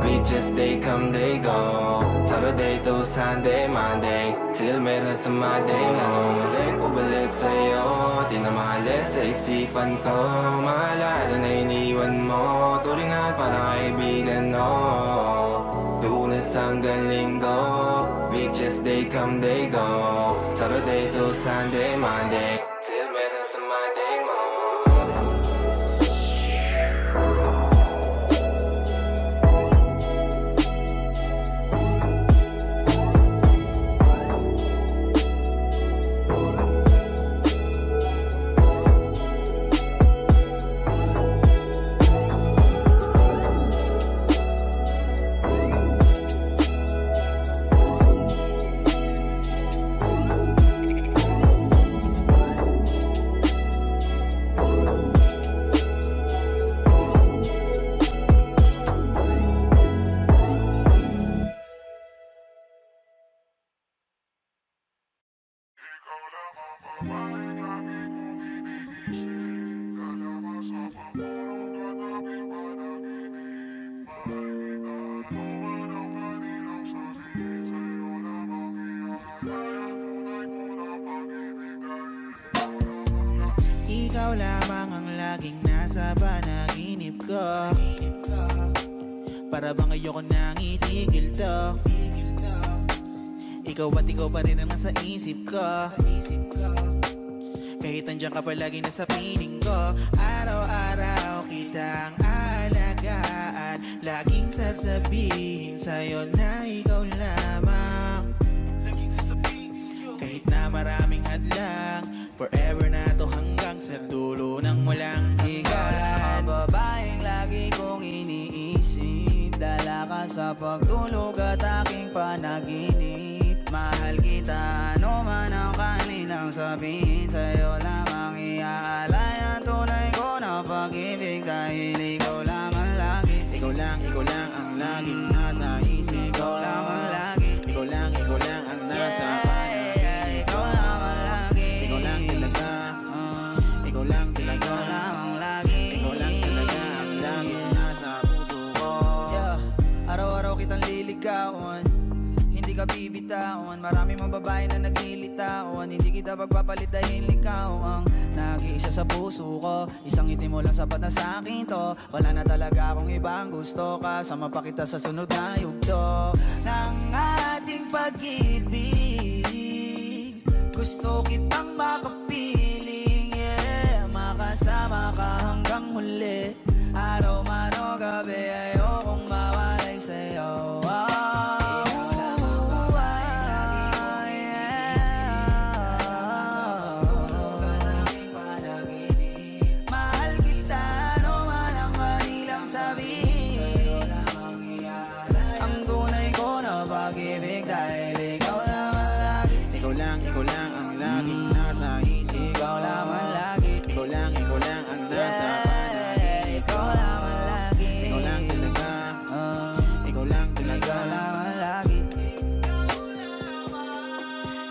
Beaches, they come, they go Saturday to Sunday, Monday Till meron sa Monday Nang umalik, bumalik sa'yo Di na maalis sa isipan ko Maalala na iniwan mo Turingan para kaibigan mo Lunes hanggang Linggo Beaches, they come, they go Saturday to Sunday, Monday Till meron sa Monday mo Ikaw lamang ang laging nasa panaginip ko Para bang ayoko nang itigil to Ikaw at ikaw pa rin ang nasa isip ko Kahit nandiyan ka palagi nasa piling ko Araw-araw kitang aalagaan Laging sasabihin sa'yo na ikaw lamang Kahit na maraming hadlang Forever na to hanggang sa dulo ng walang higaan Babaeng lagi kong iniisip Dala ka sa pagtulog at aking panaginip Mahal kita, ano man ang kanilang sabihin Sa'yo lamang iaalay ang tunay ko na pag-ibig Dahil ikaw lamang lagi Ikaw lang ang laging nasa isip ko Ikaw lamang lagi Ikaw lang ang nasa Ikaw lamang ka bibitawan. Maraming mga babae na naglilitawan. Hindi kita pagpapalit dahil ikaw ang nag-iisa sa puso ko. Isang ngiti mo lang sapat na sa akin to. Wala na talaga akong ibang gusto. Kasama pa kita sa sunod na yugto ng ating pag-ibig. Gusto kitang makapiling, yeah. Makasama ka hanggang muli. Araw man o gabi, ayokong mawalay sa'yo. Mahal kita, no man ang kanilang sabihin. Ang tunay ko na pag-ibig dahil ikaw naman lagi. Ikaw lang ang laging nasa isip. Ikaw naman lagi. Ikaw lang ang nasa Ikaw naman lagi. Ikaw lang talaga. Ikaw lang talaga. Ikaw naman lagi.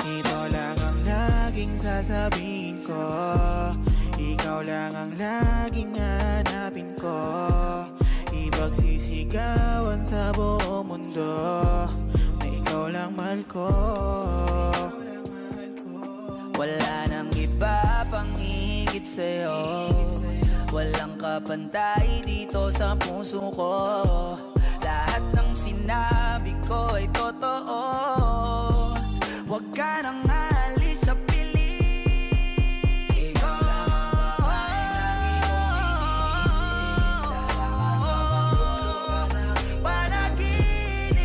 Ito lang ang laging sasabihin ko. Ikaw lang ang laging hanapin ko. Ipagsisigawan sa buong mundo na ikaw lang mahal ko. Wala nang iba pang higit sa'yo. Walang kapantay dito sa puso ko. Lahat ng sinabi ko ay totoo. Huwag ka nang alis sa piling ko. Panaginip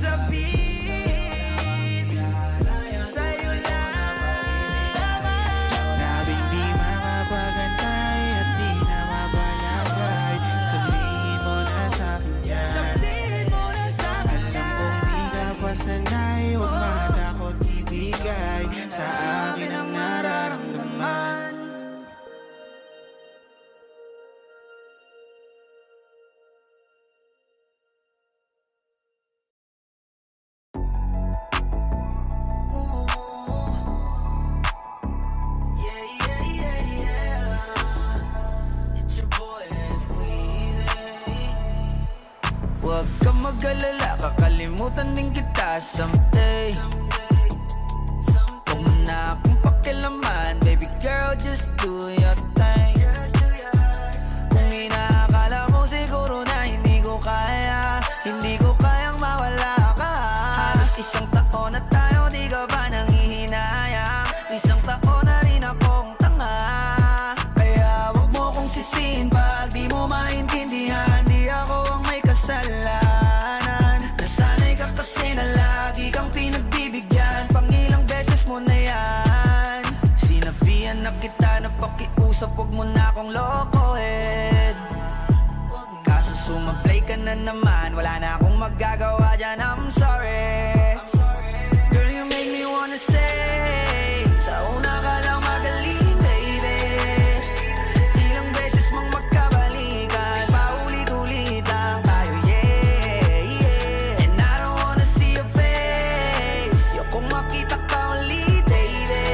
sabihin sa'yo lamang. Nabing di makapagantay at di na mabalagay. Sabihin mo na sa'kin yan. Sabihin mo na sa'kin Alam kong di ka pasanay. Huwag matakot ibigay sa akin ang nararamdaman. Huwag ka mag-alala, kakalimutan din kita someday. Huwag mo na akong pakialaman, baby girl, just do your thing. Kung inaakala mo siguro na hindi ko kaya, hindi ko kayang mawala ka. Halos isang taon na tayo, di ka ba nangihinayang? Isang taon na rin akong tanga. Kaya huwag mo kong sisihin pag di mo maintindihan. Di ako ang may kasalanan. Nasanay ka kasi na lagi kang pinagbibigyan. Pangilang beses mo na yan. Sinabihan na kita na pakiusap, huwag mo na akong lokohin. Kaso sumablay ka na naman, wala na akong magagawa dyan, I'm sorry. Girl, you make me wanna say, sa una ka lang magaling, baby. Ilang beses mong magkabalikan, paulit-ulit lang tayo, yeah, yeah. And I don't wanna see your face, ayokong makita ka ulit, baby.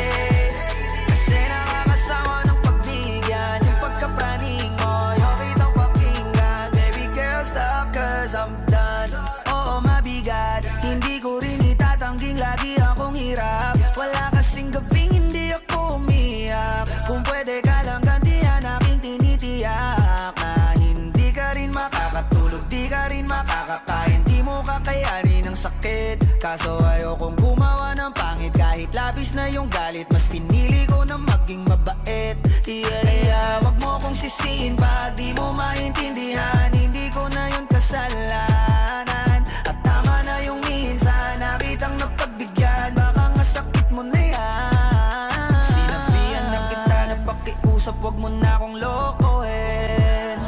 Kasi nakakasama ng pagbigyan, yung pagkapraning mo, yung kitang pakinggan. Baby girl, stop, cause I'm done. Oo, mabigat, hindi ko rin itatangging lagi akong hirap. Wala kasing gabing hindi ako umiyak. Kung pwede ka lang gantihan aking tinitiyak na hindi ka rin makakatulog, di ka rin makakakain, di mo kakayanin ang sakit. Kaso ayokong gumawa ng pangit, kahit labis na yung galit, mas pinili ko na maging mabait, yeah. Kaya wag mo kong sisihin pag di mo maintindihan, hindi ko na yun kasalanan. At tama na yung minsan nakitang napagbigyan, baka nga sakit mo na yan. Sinabihan na kita na pakiusap, wag mo na akong lokohin.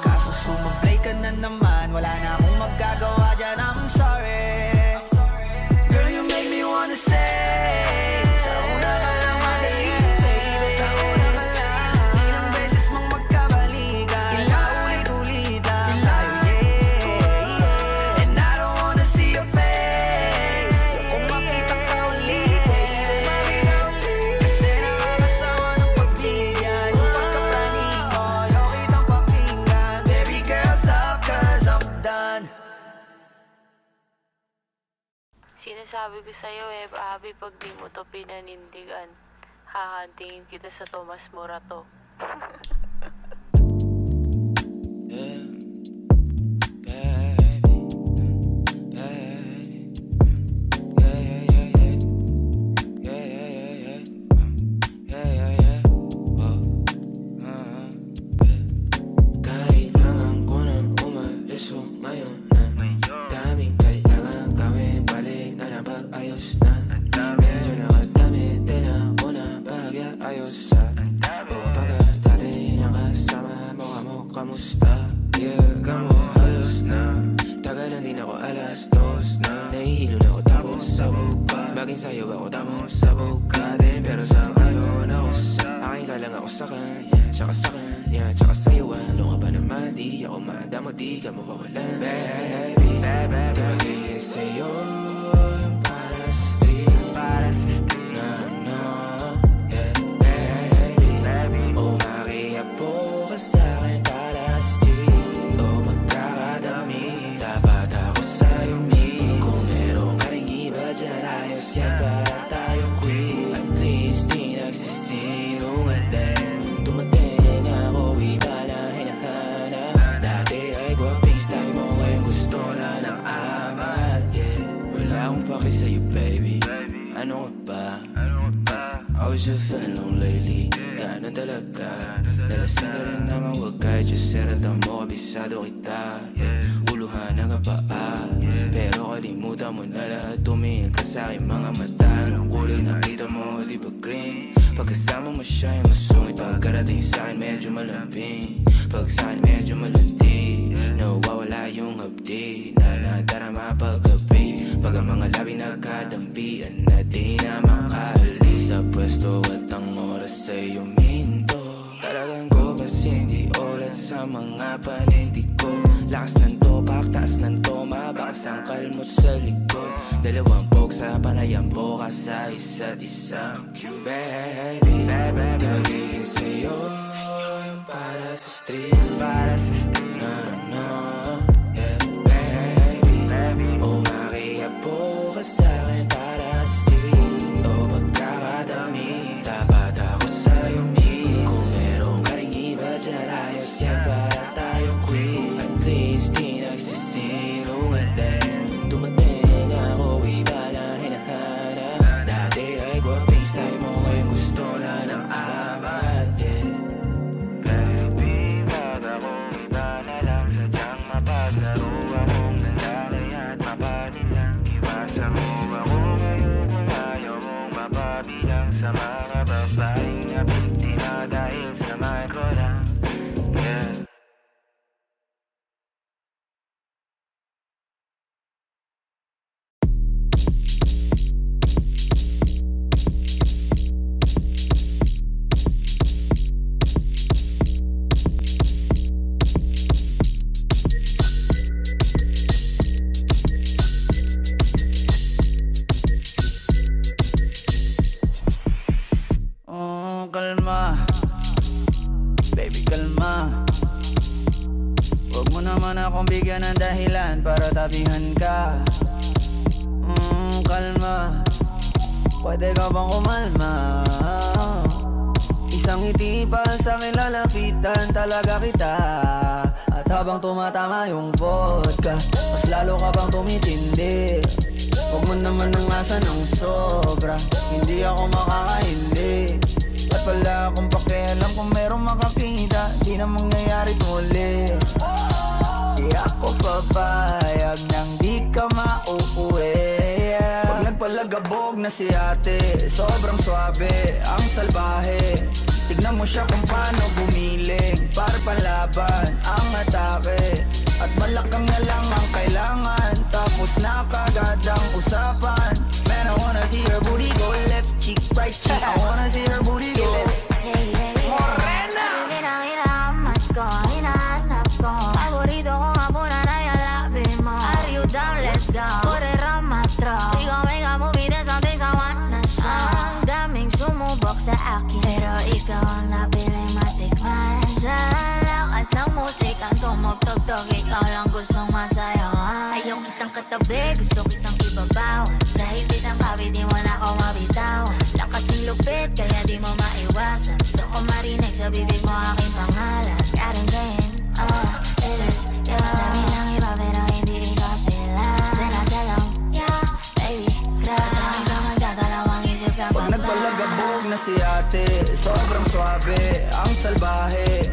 Kaso sumablay ka na naman, wala na akong magagawa dyan, I'm sorry. Girl, you make me wanna say, sa una ka lang magaling, baby. Sa una ka lang, ilang beses mong magkabalikan. sabi ko sa'yo eh, Abby, pag di mo to pinanindigan, hahantingin kita sa Tomas Morato. Sa akin, pero ikaw ang napiling matikman. Sa lakas ng musikang tumugtog-tog, ikaw lang gustong masayawan. Ayaw kitang katabi, gusto kitang ibabaw. Sa gupit, kaya di mo maiwasan. Gusto ko marinig sa bibig mo aking pangalan. Karing din, it is, yeah. Madami lang iba pero hindi ikaw sila. Then I tell them, yeah, baby, cry. Saan ka magdadalawang isip ka pa ba? Pag nagpalagabog na si ate, sobrang swabe, ang salbahe.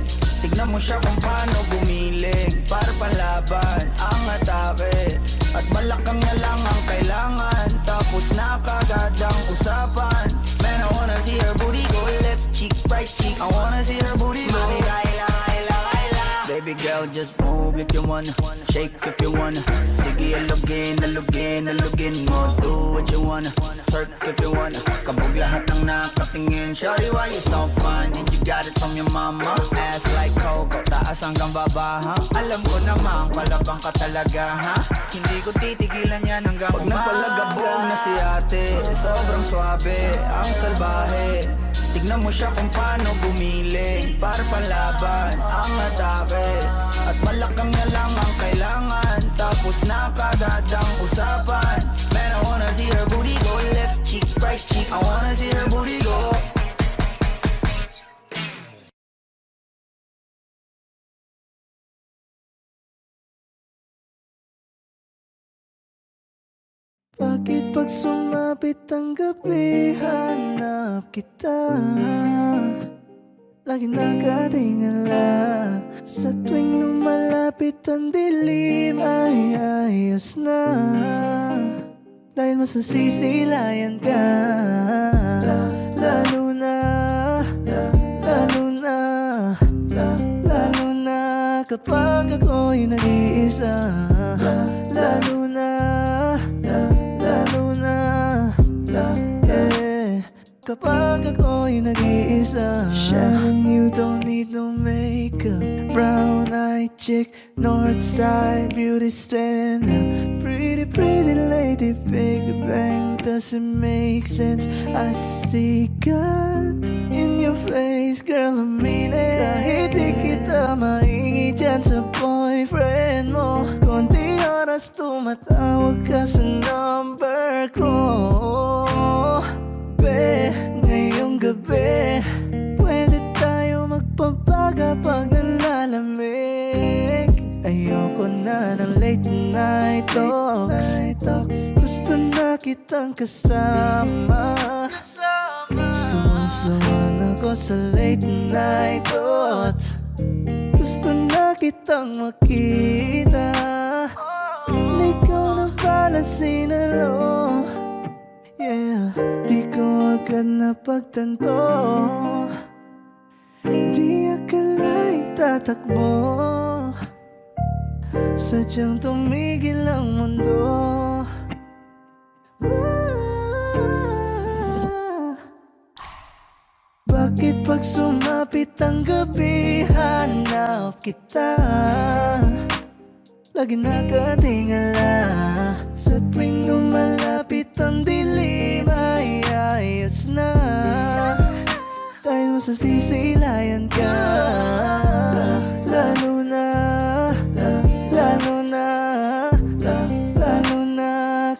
Tignan mo siya kung paano gumiling, para panlaban ang atake. At malakang niya lang ang kailangan, tapos na kagad ang usapan. Man, I wanna see her booty go left cheek, right cheek. I wanna see her booty go. Baby girl, just move if you wanna, shake if you wanna. Sige, alugin mo. Do what you wanna, twerk if you wanna. Kabog lahat ng nakatingin. Shawty, why you so fun? And you got it from your mama. Ass like Coco, taas hanggang baba, ha? Alam ko naman, palabang ka talaga, ha? Hindi ko titigilan yan hanggang umaga. Pag nagpalagabog na si ate, sobrang swabe, ang salbahe. Tignan mo siya kung paano gumiling, para panlaban ang atake. At malakang niya lang ang kailangan, tapos na kagad ang usapan. Man, I wanna see her booty go left cheek, right cheek. I wanna see her booty go. Bakit pag sumapit ang gabi, hanap kita? Lagi nakatingala. Sa tuwing lumalapit ang dilim ay ayos na, dahil masasisilayan ka. Lalo na kapag ako'y nag-iisa. Lalo na kapag ako'y nag-iisa. Shannon, you don't need no makeup. Brown-eyed chick, Northside beauty standard. Pretty lady, Big Bang doesn't make sense. I see God in your face, girl, I mean it. Kahit di kita maingi dyan sa boyfriend mo, konti oras tumatawag ka sa number ko. Ngayong gabi, pwede tayo magpapaga pag nalalamig. Ayoko na ng late night talks. Gusto na kitang kasama. Suwan ako sa late night thoughts. Gusto na kitang makita. Ikaw na pala sinalo. Yeah, di ko agad napagtanto. Di akalaing tatakbo, sadyang tumigil ang mundo. Bakit pag sumapit ang gabi, hanap kita? Lagi nakatingala. Sa tuwing lumalapit ang dilim ay ayos na, dahil masasisilayan ka. Lalo na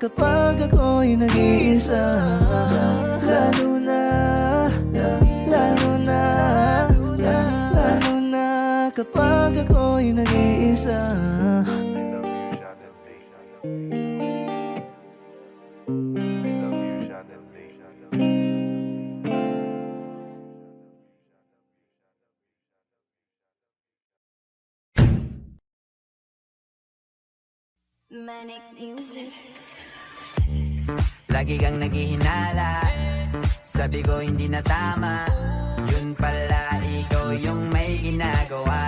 kapag ako'y nag-iisa. Lalo na kapag ako'y nag-iisa. Lagi kang naghihinala, sabi ko hindi na tama. Yun pala ikaw yung may ginagawa.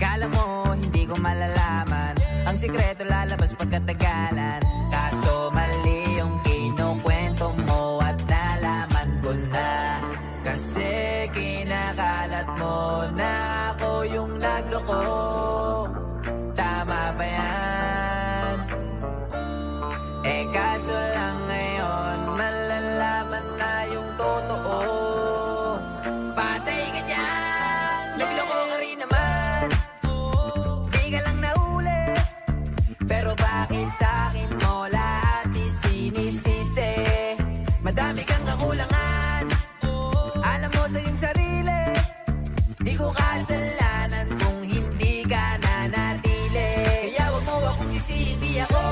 Kala mo hindi ko malalaman, ang sikreto lalabas pagkatagalan. Kaso mali yung kinukwento mo at nalaman ko na. Kasi kinakalat mo na ako yung nagloko. Tama ba yan? Eh kaso lang ngayon malalaman na yung totoo. Patay ka dyan, nagloko ka rin naman. Di ka lang nahuli, pero bakit sa'kin mo lahat isinisisi? Madami kang kakulangan. kasalanan kung hindi ka nanatili. Kaya wag mo akong sisihin, di ako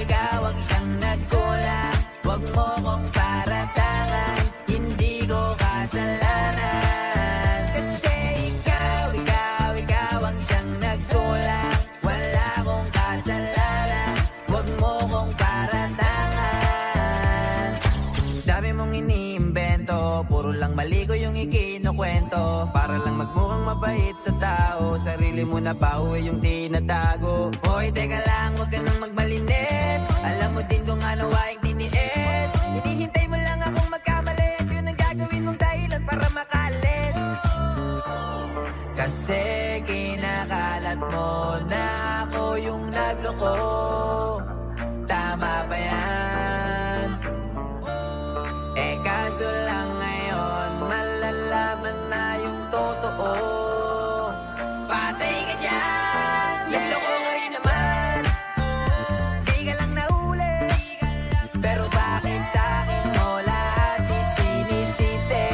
ikaw ang siyang nagkulang. Wag mo kong paratangan, hindi ko kasalanan. Kasi ikaw ang siyang nagkulang. Wala akong kasalanan, wag mo kong paratangan. Dami mong iniimbento, puro lang mali ko yung ikinukwento. Para lang magmukhang mabait sa tao, sarili mo na pauwi yung tinatago. Hoy, teka lang, wag ka nang magmalinis. Alam mo din kung ano aking tiniis. Hinihintay mo lang akong magkamali, at yun ang gagawin mong dahilan para makalis. Kasi kinakalat mo na ako yung nagloko. Tama ba yan? Eh kaso lang ngayon, malalaman na yung totoo. Patay ka dyan, nagloko ka rin naman. Di ka lang nahuli, pero bakit sa'kin mo lahat isinisisi?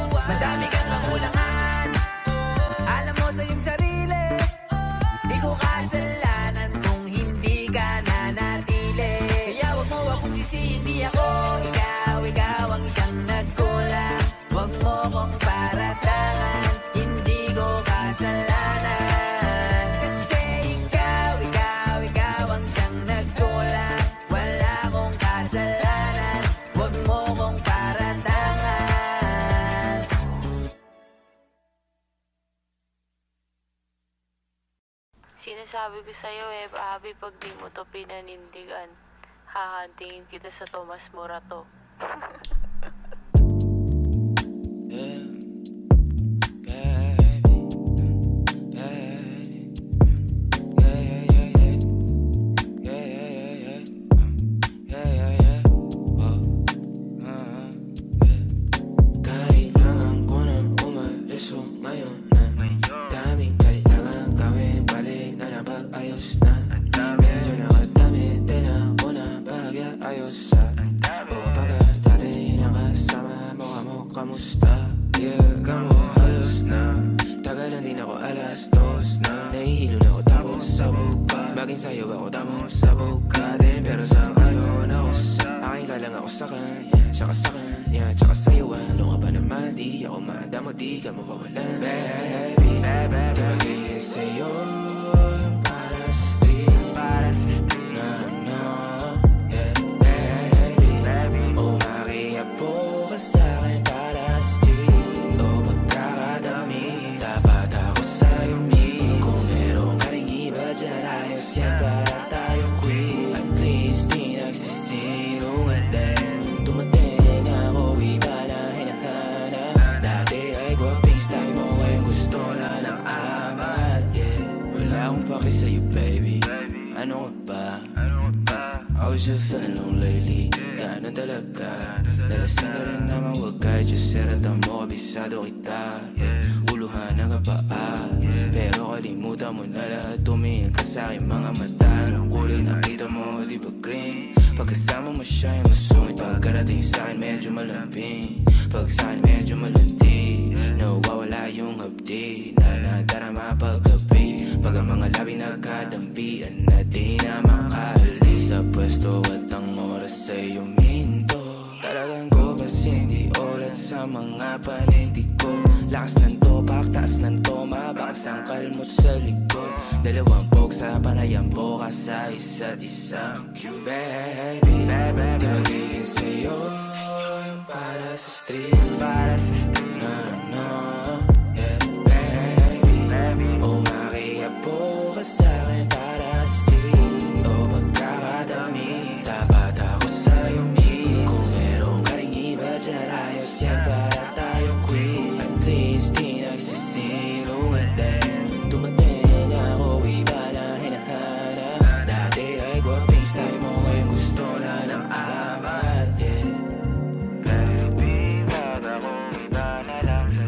Madami kang kakulangan, alam mo sa iyong sarili. Di ko kasalanan kung hindi ka nanatili. Kaya wag mo akong sisihin, di ako ikaw ang siyang nagkulang. Wag mo kong paratangan, hindi ko kasalanan. Kasi ikaw ang siyang nagkulang. Wala akong kasalanan, wag mo kong paratangan. Sinasabi ko sa'yo Abby, pag di mo to pinanindigan, hahantingin kita sa Tomas Morato. Kailangan ko nang umalis ngayon na. Daming kailangan gawin, balik na napag-ayos na. Medyo nakadamit din ako na pag-ayos sa pagkat dati nakasama mo ka mo, kamusta? Yeah, kamo halos na. Tagal na din ako, alas 2 na. Nahihilo na ako tapos sabog ka. Maging sa'yo ako tamang sabog ka din. Pero sa ngayon ako sa akin ka lang ako sa kanya. Tsaka sa kanya, tsaka sa'yo ano ka ba naman? Di ako madamo, di ka mawawalan. Baby, di magiging sa'yo yung para sa street. No, yeah, baby. Umakiapo ka sa'kin para sa street. O pagkakadami, dapat ako sa'yo meet. Kung meron ka rin iba dyan, ayos yan para tayo quit. At least di nagsisinungaling. Dumating ako, iba na hinahanap. Dati ay gwaping style mo, ngayon gusto na ng amat. Yeah, wala akong paki sa'yo baby. Ano ka ba? I was just feeling low lately. Ganun talaga. Nalasing ka rin naman, wag kahit just seratan mo, kabisado kita. Yeah, uluhan na ka pa pero kalimutan mo na lahat. Tumingin ka sa'kin mga mata. Ang kulay nakita mo, di ba green? Pagkasama mo siya yung masungit. Pagkarating sa'kin medyo malambing. Pag sa'kin medyo malandi, nawawala yung hapdi na nadarama paggabi. Pag ang mga labi nagkadambian na di na makaalis sa pwesto at ang oras ay uminto. Talagang ko kasi hindi ulat sa mga panindig ko. Lakas ng topak, taas ng toma, baka sangkal mo sa likod. Dalawang pog sa panayang boka sa isa't isa. Baby, di magiging sa'yo yung para sa street. No, yeah, baby. Umakiapo ka sa'kin para sa street. O pagkakadami, dapat ako sa'yo meet. Kung meron ka rin iba dyan, ayos yan para tayo quit. At least di nagsisinungaling. Dumating ako, iba na hinahanap. Dati ay gwaping style mo, ngayon gusto na ng amat. Yeah, baby, wag akong iba na lang sa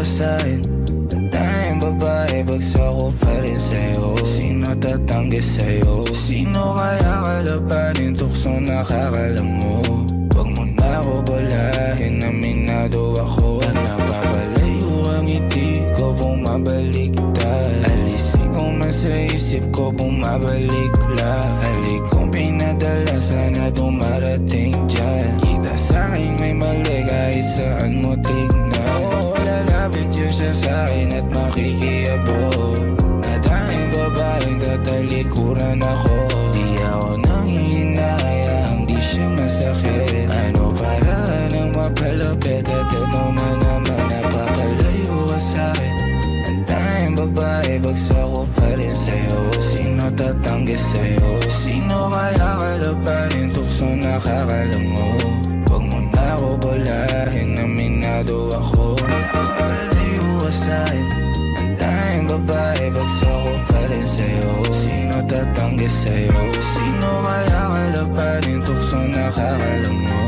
ka sa'kin. Ang tayong babae, bagsak ko pa rin sa'yo. Sino tatanggi sa'yo? Sino kaya kalabanin, tukso nakakalam mo? Huwag mo na ako balahin, aminado ako. At napapalayo ang ngiti ko, bumabaliktad. Alisin ko man sa isip ko, bumabalik lang. Halik kong pinadala, sana dumarating dyan. Kita sa'kin may mali kahit saan mo tignan. Oo, lalapit yun siya sa'kin at makikiabot. Nadaming babaeng tatalikuran ako. Di ako nanghihinayang, di siya masakit. Ano para nang mapalapit at ito na naman napapalayo ka sa'kin. Ang tayong babae, bagsak ko pa rin sa'yo. Sino tatanggi sa'yo? Sino kaya kalabanin, tukso nakakalam mo? Huwag mo na ako balahin, aminado ako. Napapalayo ka sa'kin. Ang tayong babae, bagsak ko pa rin sa'yo. Sino tatanggi sa'yo? Sino kaya kalabanin, tukso nakakalam mo?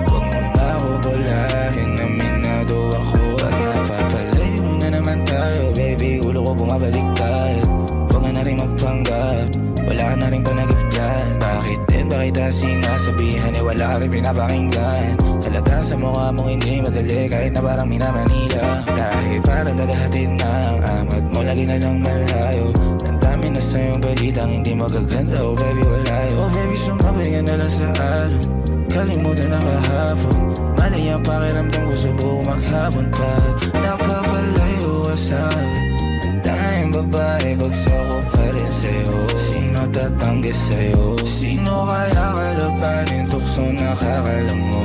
Huwag mo na ako balahin, aminado ako. At napapalayo na naman tayo, baby, ulo ko bumabaliktad. Huwag ka na rin magpanggap, wala ka na rin panagap dyan. Bakit din ba kita sinasabihan, eh wala ka rin pinapakinggan? Halata sa mukha mong hindi madali, kahit na parang minamanila. Dahil parang naghahatid na ang amat mo, lagi na lang malayo. Ang dami na sa'yong balitang hindi magaganda, oh baby wala yun. Oh baby, sumabay ka na lang sa alon, kalimutan ang kahapon. Mali ang pakiramdam ko, subuko maghapon pag napapalayo ka sa'kin. Ang tayong babae, bagsak ko pa rin sa'yo. Sino tatanggi sa'yo? Sino kaya kalabanin, tukso nakakalam mo?